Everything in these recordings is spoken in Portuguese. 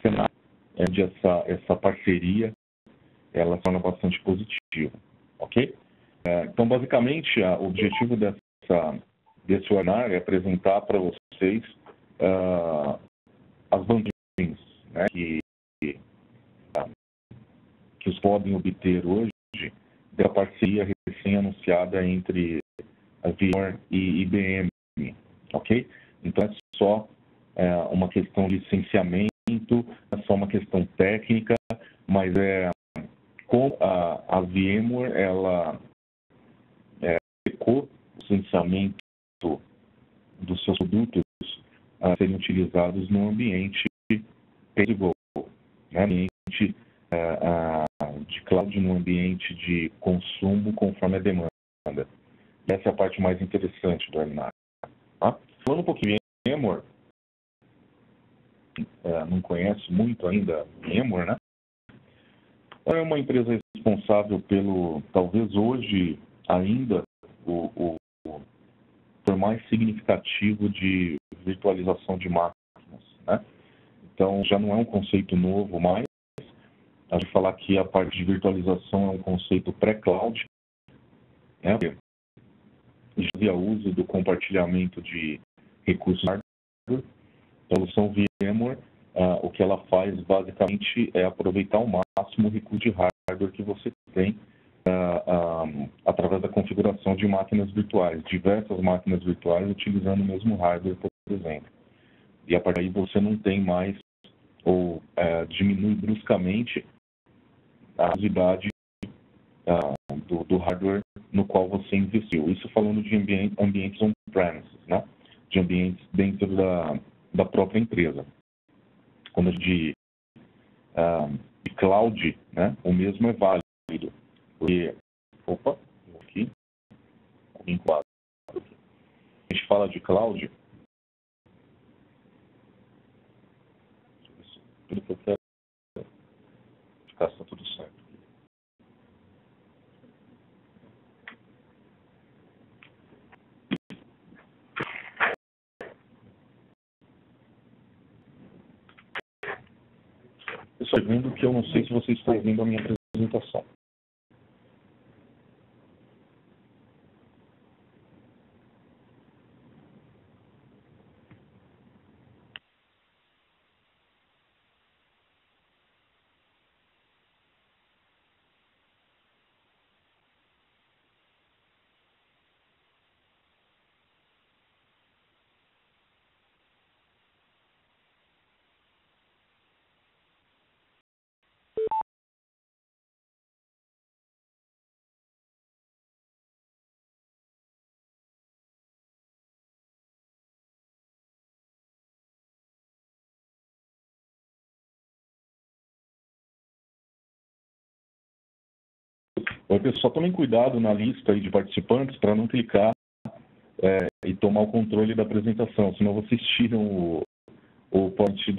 cenário onde essa parceria ela se torna bastante positiva, ok? Então, basicamente, o objetivo desse webinar é apresentar para vocês as vantagens, né, que os podem obter hoje da parceria recém-anunciada entre a VMware e IBM, ok? Então, é só uma questão de licenciamento, é só uma questão técnica, mas com a VMware, ela secou o licenciamento dos seus produtos a serem utilizados no ambiente pay-as-you-go, né? Ambiente de cloud, no ambiente de consumo conforme a demanda. Essa é a parte mais interessante do webinar. Tá? Falando um pouquinho de VMware, não conhece muito ainda VMware, né? É uma empresa responsável pelo, talvez hoje ainda, o mais significativo de virtualização de máquinas, né? Então, já não é um conceito novo mais. A gente falar que a parte de virtualização é um conceito pré-cloud, né? Já havia uso do compartilhamento de recursos hardware. A solução VMware, o que ela faz basicamente é aproveitar ao máximo o recurso de hardware que você tem através da configuração de máquinas virtuais, diversas máquinas virtuais utilizando o mesmo hardware, por exemplo. E a partir daí você não tem mais, ou diminui bruscamente a velocidade do hardware no qual você investiu. Isso falando de ambientes on-premises, né? De ambientes dentro da própria empresa. Quando a gente de cloud, né? O mesmo é válido. Porque, aqui, alguém quadro. A gente fala de cloud, tudo que eu quero ficar está tudo certo. Eu estou vendo que eu não sei se vocês estão ouvindo a minha apresentação. Oi, pessoal, tomem cuidado na lista aí de participantes para não clicar e tomar o controle da apresentação, senão vocês tiram o point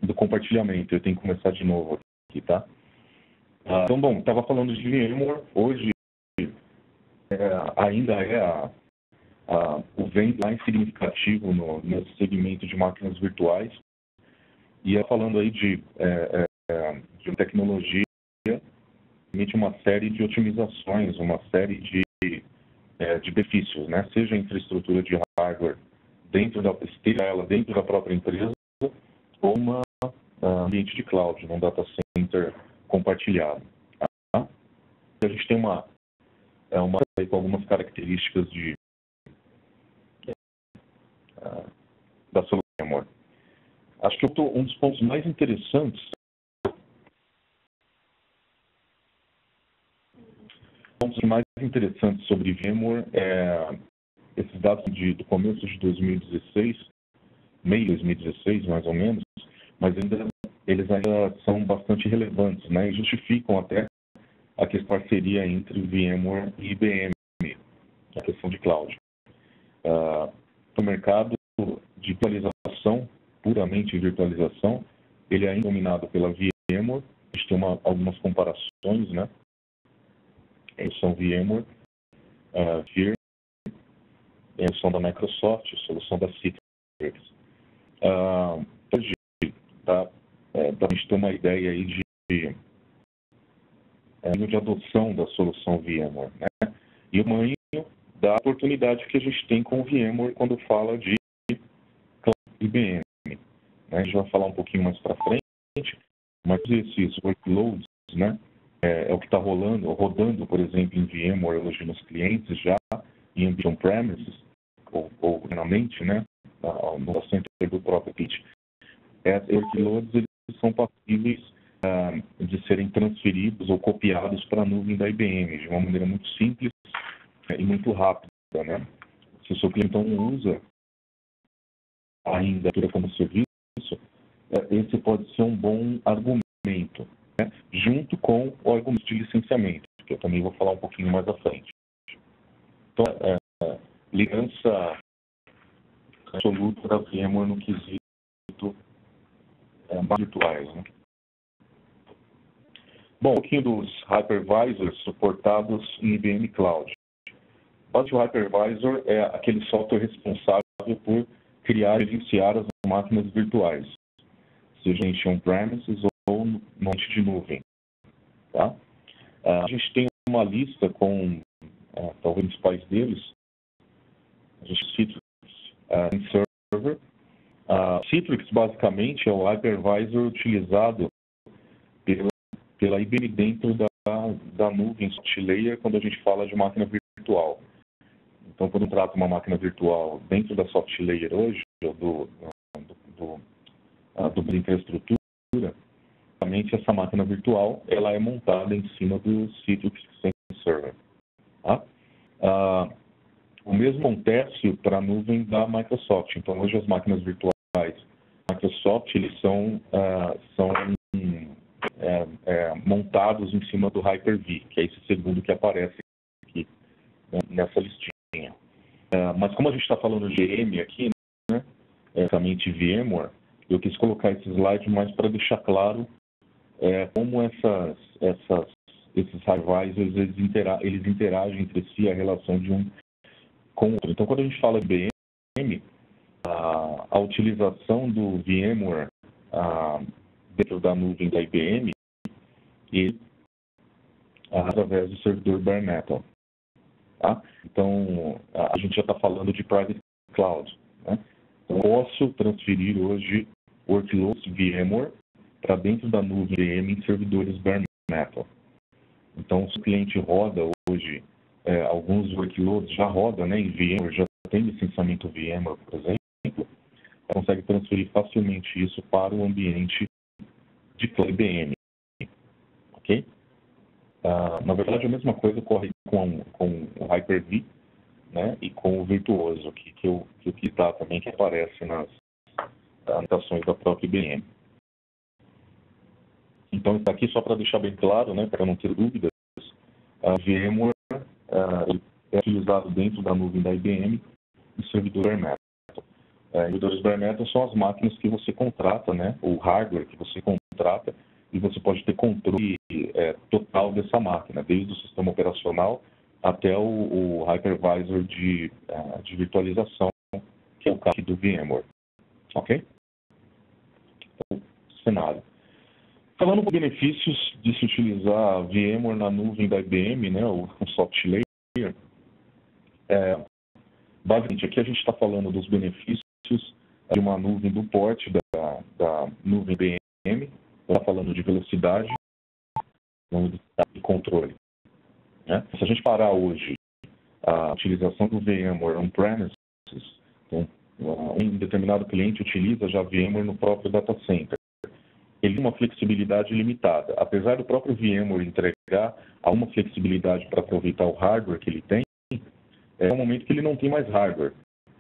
do compartilhamento. Eu tenho que começar de novo aqui, tá? Então, bom, estava falando de VMware. Hoje ainda é o vendedor mais significativo nesse segmento de máquinas virtuais. E falando aí de tecnologia, uma série de otimizações, uma série de benefícios, né? Seja a infraestrutura de hardware dentro da própria empresa, ou um ambiente de cloud, um data center compartilhado. Tá? A gente tem uma com algumas características da solução VMware. Acho que um dos pontos mais interessantes sobre VMware esses dados do começo de 2016, meio de 2016 mais ou menos, mas eles ainda são bastante relevantes, né, e justificam até a parceria entre VMware e IBM, a questão de cloud. O mercado de virtualização, puramente virtualização, ele é ainda dominado pela VMware. A gente tem algumas comparações, né? São VMware, Vir, a solução da Microsoft, a solução da Citrix. Hoje, para a gente ter uma ideia aí de adoção da solução VMware, né? E o tamanho da oportunidade que a gente tem com o VMware quando fala de IBM, né? A gente vai falar um pouquinho mais para frente, mas esses workloads, né, é o que está rodando, por exemplo, em VMware hoje nos clientes já, em ambiente on-premises, ou finalmente, né, no center do próprio kit. Esses workloads eles são passíveis de serem transferidos ou copiados para a nuvem da IBM, de uma maneira muito simples e muito rápida, né? Se o seu cliente então não usa ainda como serviço, esse pode ser um bom argumento, né? Junto com o argumento de licenciamento, que eu também vou falar um pouquinho mais à frente. Então, ligança absoluta da VMware no quesito virtuais, né? Bom, um pouquinho dos hypervisors suportados em IBM Cloud. O hypervisor é aquele software responsável por criar e gerenciar as máquinas virtuais, seja em on-premises ou no ambiente de nuvem. Tá? A gente tem uma lista com talvez os principais deles. A gente Citrix Server. Citrix, basicamente, é o hypervisor utilizado pela IBM dentro da nuvem soft layer quando a gente fala de máquina virtual. Então, quando trata uma máquina virtual dentro da soft layer hoje, da infraestrutura, basicamente essa máquina virtual ela é montada em cima do Citrix Server. Tá? O mesmo acontece para a nuvem da Microsoft. Então, hoje as máquinas virtuais da Microsoft eles são montados em cima do Hyper-V, que é esse segundo que aparece aqui, né, nessa listinha. Mas como a gente está falando de VM aqui, né, basicamente VMware, eu quis colocar esse slide mais para deixar claro como esses hypervisors eles interagem entre si, a relação de um com o outro. Então, quando a gente fala de IBM, a utilização do VMware dentro da nuvem da IBM e através do servidor bare metal. Tá? Então, a gente já está falando de private cloud. Né? Então, eu posso transferir hoje workloads VMware para dentro da nuvem IBM em servidores bare metal. Então, se o cliente roda hoje alguns workloads, já roda, né, em VMware, já tem licenciamento VMware, por exemplo, consegue transferir facilmente isso para o ambiente de cloud IBM. Ok? Na verdade, a mesma coisa ocorre com o Hyper-V, né, e com o Virtuoso, que eu quis dar também, que aparece nas anotações da própria IBM. Então, isso aqui só para deixar bem claro, né, para não ter dúvidas, a VMware é utilizado dentro da nuvem da IBM em servidor bare metal. Servidores bare metal são as máquinas que você contrata, né, o hardware que você contrata, e você pode ter controle total dessa máquina, desde o sistema operacional até o hypervisor de virtualização, que é o caso do VMware. Ok? Então, cenário. Falando dos benefícios de se utilizar VMware na nuvem da IBM, né, o soft layer, basicamente aqui a gente está falando dos benefícios de uma nuvem do porte da nuvem IBM, está falando de velocidade e controle. Né? Se a gente parar hoje a utilização do VMware on-premises, então, um determinado cliente utiliza já VMware no próprio data center. Ele tem uma flexibilidade limitada. Apesar do próprio VMware entregar alguma flexibilidade para aproveitar o hardware que ele tem, é um momento que ele não tem mais hardware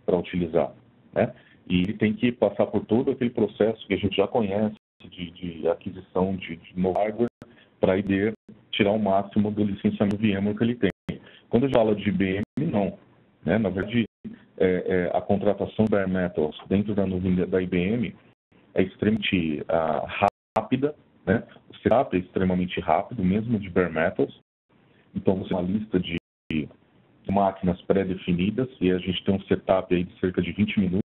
para utilizar. Né? E ele tem que passar por todo aquele processo que a gente já conhece de aquisição de novo hardware para poder tirar o máximo do licenciamento VMware que ele tem. Quando a gente fala de IBM, não. Né? Na verdade, a contratação bare metals dentro da nuvem da IBM é extremamente rápida, né? O setup é extremamente rápido, mesmo de bare metals. Então, você tem uma lista de máquinas pré-definidas e a gente tem um setup aí de cerca de 20 minutos.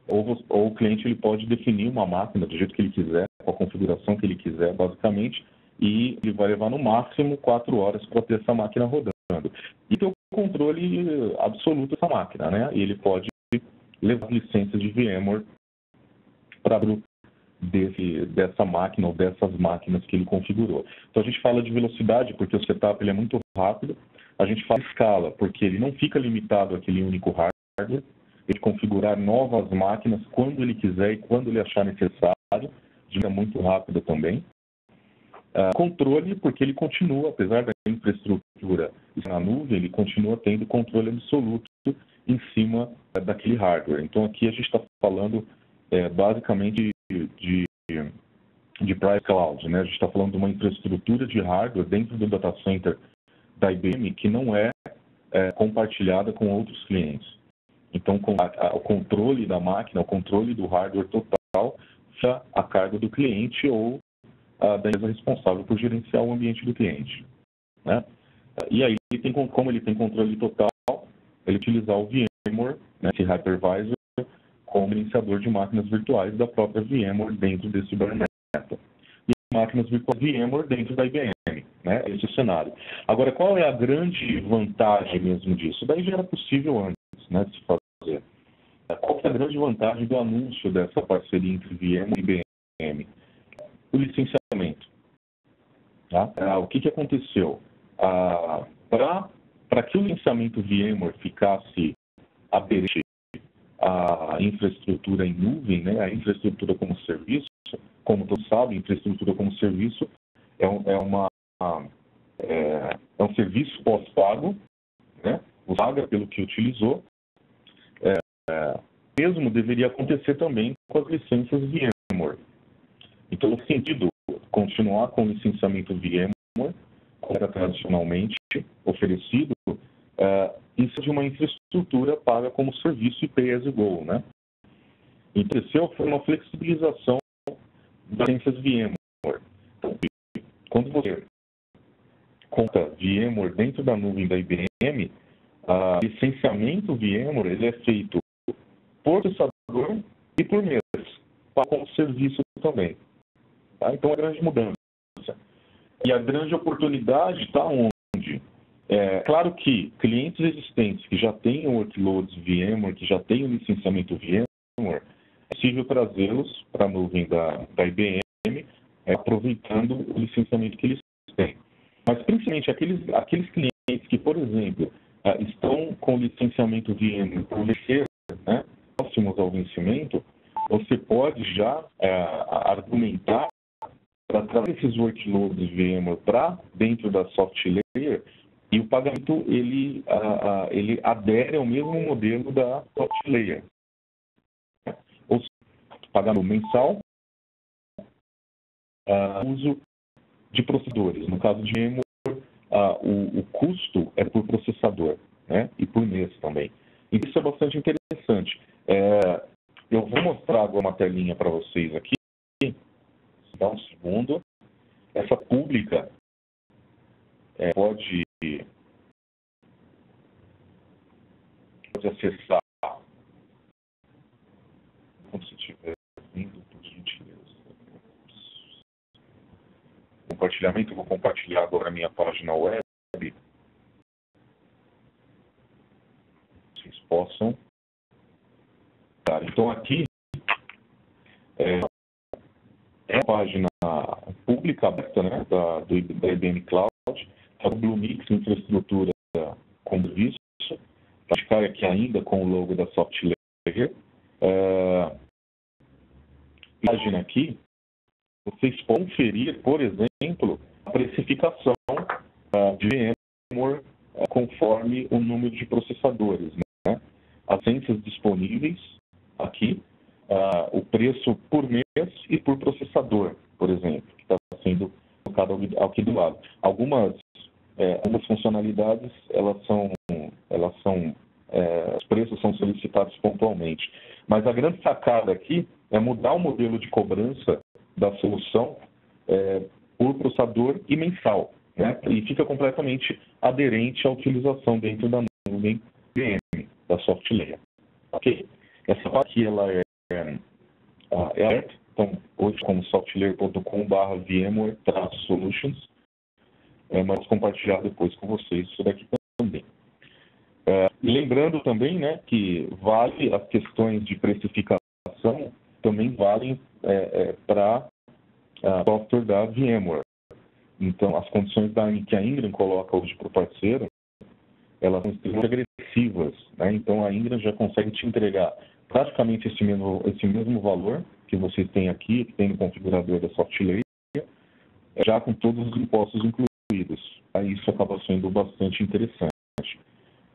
Ou o cliente ele pode definir uma máquina do jeito que ele quiser, qual configuração que ele quiser, basicamente, e ele vai levar no máximo 4 horas para ter essa máquina rodando. E ter o controle absoluto dessa máquina, né? E ele pode levar licenças de VMware para dessa máquina ou dessas máquinas que ele configurou. Então a gente fala de velocidade porque o setup ele é muito rápido. A gente fala de escala porque ele não fica limitado àquele único hardware. Ele configurar novas máquinas quando ele quiser e quando ele achar necessário, de maneira muito rápida também. Controle, porque ele continua, apesar da infraestrutura na nuvem, ele continua tendo controle absoluto em cima daquele hardware. Então aqui a gente está falando basicamente de private cloud, né? A gente está falando de uma infraestrutura de hardware dentro do data center da IBM que não é compartilhada com outros clientes. Então, o controle da máquina, o controle do hardware total, fica a cargo do cliente ou da empresa responsável por gerenciar o ambiente do cliente, né? E aí, como ele tem controle total, ele utilizar o VMware, né, esse hypervisor, como gerenciador de máquinas virtuais da própria VMware dentro desse bare metal. E máquinas virtuais VMware dentro da IBM, né? Esse é o cenário. Agora, qual é a grande vantagem mesmo disso? Daí já era possível antes, né, de se fazer. Qual é a grande vantagem do anúncio dessa parceria entre VMware e IBM? O licenciamento. Tá? O que aconteceu? Para que o licenciamento VMware ficasse aderente à infraestrutura em nuvem, né, a infraestrutura como serviço, como todos sabem, infraestrutura como serviço é um serviço pós-pago, né, paga pelo que utilizou. Mesmo deveria acontecer também com as licenças VMware. Então, no sentido, continuar com o licenciamento VMware, como era tradicionalmente oferecido, isso de uma infraestrutura paga como serviço e pay as you go, né? Então, foi uma flexibilização das licenças VMware. Então, quando você conta VMware dentro da nuvem da IBM, o licenciamento VMware ele é feito por processador e por mês, como serviço também. Tá? Então, é uma grande mudança. E a grande oportunidade está onde? Claro que clientes existentes que já têm workloads VMware, que já têm o licenciamento VMware, é possível trazê-los para a nuvem da IBM, aproveitando o licenciamento que eles têm. Mas, principalmente, aqueles clientes que, por exemplo, estão com licenciamento VMware por vencer, né, próximos ao vencimento, você pode já argumentar para trazer esses workloads VMware para dentro da soft layer e o pagamento ele adere ao mesmo modelo da soft layer. Ou seja, pagamento mensal, uso de processadores. No caso de VMware, o custo é por processador, né, e por mês também. E isso é bastante interessante. Eu vou mostrar agora uma telinha para vocês aqui. Dá um segundo. Essa pública pode acessar quando você estiver vindo, por gentileza. Compartilhamento, eu vou compartilhar agora a minha página web. Vocês possam. Tá, então aqui é a página pública aberta, né, da IBM Cloud, é o Bluemix infraestrutura com serviço. A gente cai aqui ainda com o logo da Soft Layer. Página aqui, vocês podem conferir, por exemplo, a precificação de VMware conforme o número de processadores, né? As licenças disponíveis aqui, o preço por mês e por processador, por exemplo, que está sendo colocado aqui do lado. Algumas funcionalidades, os preços são solicitados pontualmente. Mas a grande sacada aqui é mudar o modelo de cobrança da solução por processador e mensal, né? E fica completamente aderente à utilização dentro da nuvem IBM, da soft layer. Ok? Essa parte aqui, ela é aberta, então, hoje como softlayer.com/vmware-solutions, mas compartilhar depois com vocês isso daqui também. E lembrando também, né, que vale as questões de precificação, também valem para software da VMware. Então, as condições que a Ingram coloca hoje para o parceiro, elas são extremamente agressivas, né? Então, a Ingram já consegue te entregar praticamente esse mesmo valor que vocês têm aqui, que tem no configurador da SoftLayer, já com todos os impostos incluídos. Aí isso acaba sendo bastante interessante.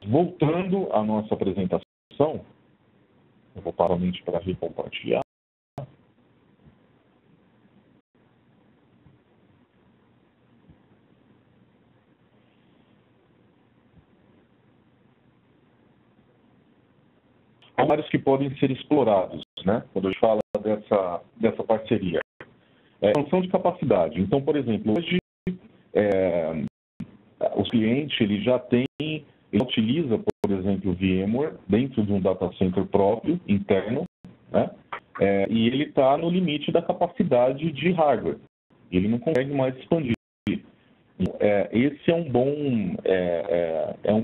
Voltando à nossa apresentação, eu vou novamente para recompartilhar. Há vários que podem ser explorados, né? Quando a gente fala dessa parceria. Expansão de capacidade. Então, por exemplo, hoje os clientes ele utiliza, por exemplo, o VMware dentro de um data center próprio, interno, né? E ele está no limite da capacidade de hardware. Ele não consegue mais expandir. Esse é um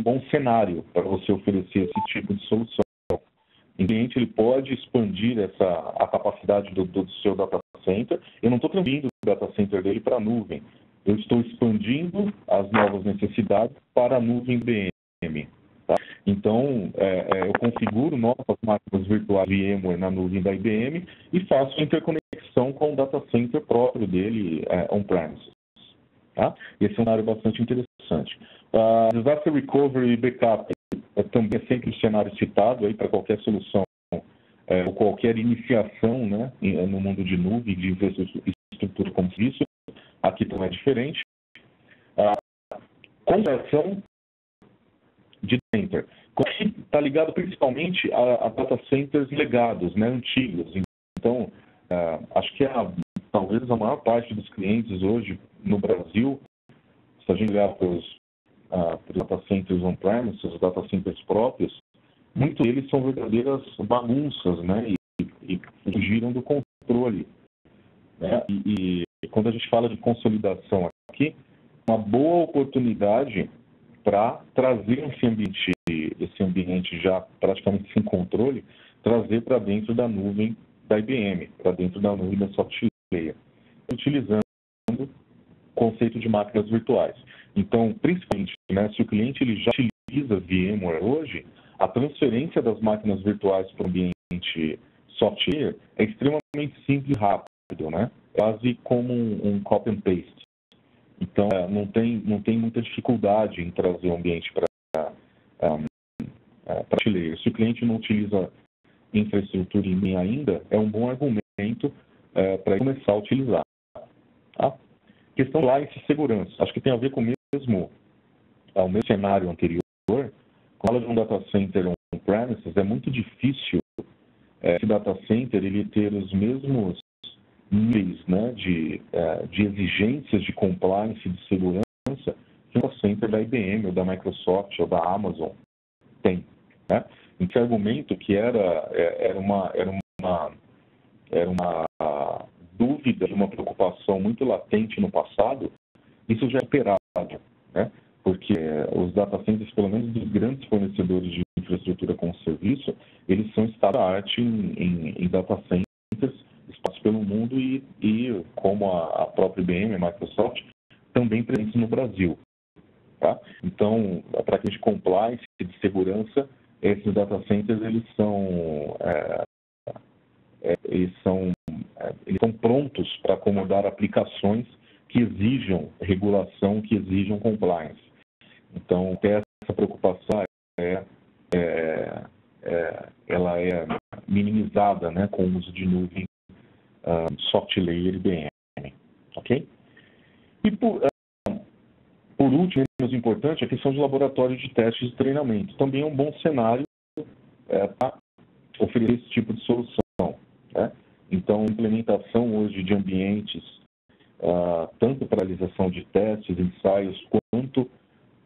bom cenário para você oferecer esse tipo de solução. O cliente ele pode expandir a capacidade do seu data center. Eu não estou transferindo o data center dele para a nuvem. Eu estou expandindo as novas necessidades para a nuvem IBM. Tá? Então, eu configuro novas máquinas virtuais VMware na nuvem da IBM e faço interconexão com o data center próprio dele on-premises. Tá? Esse é um cenário bastante interessante. Disaster Recovery e Backup também é sempre o cenário citado aí para qualquer solução ou qualquer iniciação, né, no mundo de nuvem, de infraestrutura como serviço. Aqui também é diferente. Conversão de center. Está ligado principalmente a data centers legados, né, antigos. Então, acho que talvez a maior parte dos clientes hoje no Brasil, se a gente olhar para os data centers on-premises, os data centers próprios, muitos deles são verdadeiras bagunças, né, e fugiram do controle. Né? E quando a gente fala de consolidação aqui, uma boa oportunidade para trazer esse ambiente já praticamente sem controle, trazer para dentro da nuvem da IBM, para dentro da nuvem da SoftLayer, utilizando o conceito de máquinas virtuais. Então, principalmente, né, se o cliente ele já utiliza VMware hoje, a transferência das máquinas virtuais para o ambiente SoftLayer é extremamente simples e rápido, né? Quase como um copy and paste. Então, não tem muita dificuldade em trazer o ambiente para SoftLayer. Se o cliente não utiliza infraestrutura em mim ainda, é um bom argumento para começar a utilizar. Tá? Questão lá e segurança. Acho que tem a ver com o mesmo cenário anterior. Quando fala de um data center on-premises, é muito difícil esse data center ele ter os mesmos níveis, né, de exigências de compliance e de segurança que um data center da IBM, ou da Microsoft, ou da Amazon tem. Né? Esse argumento que era uma dúvida, uma preocupação muito latente no passado, isso já é superado, né? Porque os data centers, pelo menos dos grandes fornecedores de infraestrutura como serviço, eles são state-of-the-art em data centers espalhados pelo mundo e como a própria IBM, a Microsoft, também presentes no Brasil. Tá? Então, para que a gente compliance de segurança, esses data centers eles são prontos para acomodar aplicações que exijam regulação, que exijam compliance. Então, essa preocupação ela é minimizada, né, com o uso de nuvem SoftLayer IBM. Ok? E por último, menos importante, a questão de laboratório de testes e treinamento. Também é um bom cenário para oferecer esse tipo de solução. Né? Então, a implementação hoje de ambientes, tanto para a realização de testes, ensaios, quanto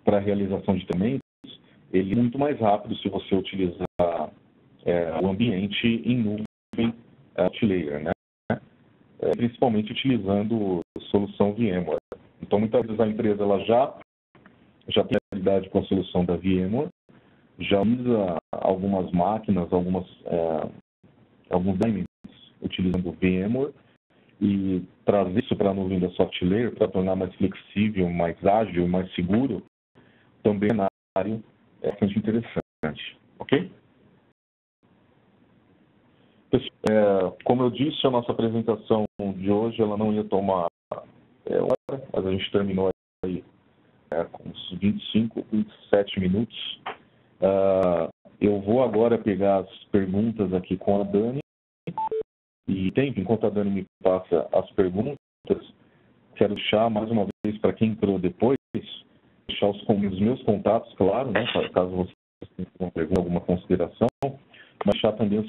para a realização de treinamentos, ele é muito mais rápido se você utilizar o ambiente em nuvem SoftLayer, né? principalmente utilizando a solução VMware. Então, muitas vezes a empresa ela já tem habilidade com a solução da VMware, já usa algumas máquinas, alguns dynamics utilizando VMware, e trazer isso para a nuvem da SoftLayer para tornar mais flexível, mais ágil, mais seguro, também é na área bastante interessante. Ok? Pessoal, como eu disse, a nossa apresentação de hoje ela não ia tomar hora, mas a gente terminou aí com uns 25, 27 minutos. Eu vou agora pegar as perguntas aqui com a Dani. E enquanto a Dani me passa as perguntas, quero deixar mais uma vez para quem entrou depois, deixar os meus contatos, claro, né, caso vocês tenham alguma pergunta, alguma consideração, mas deixar também os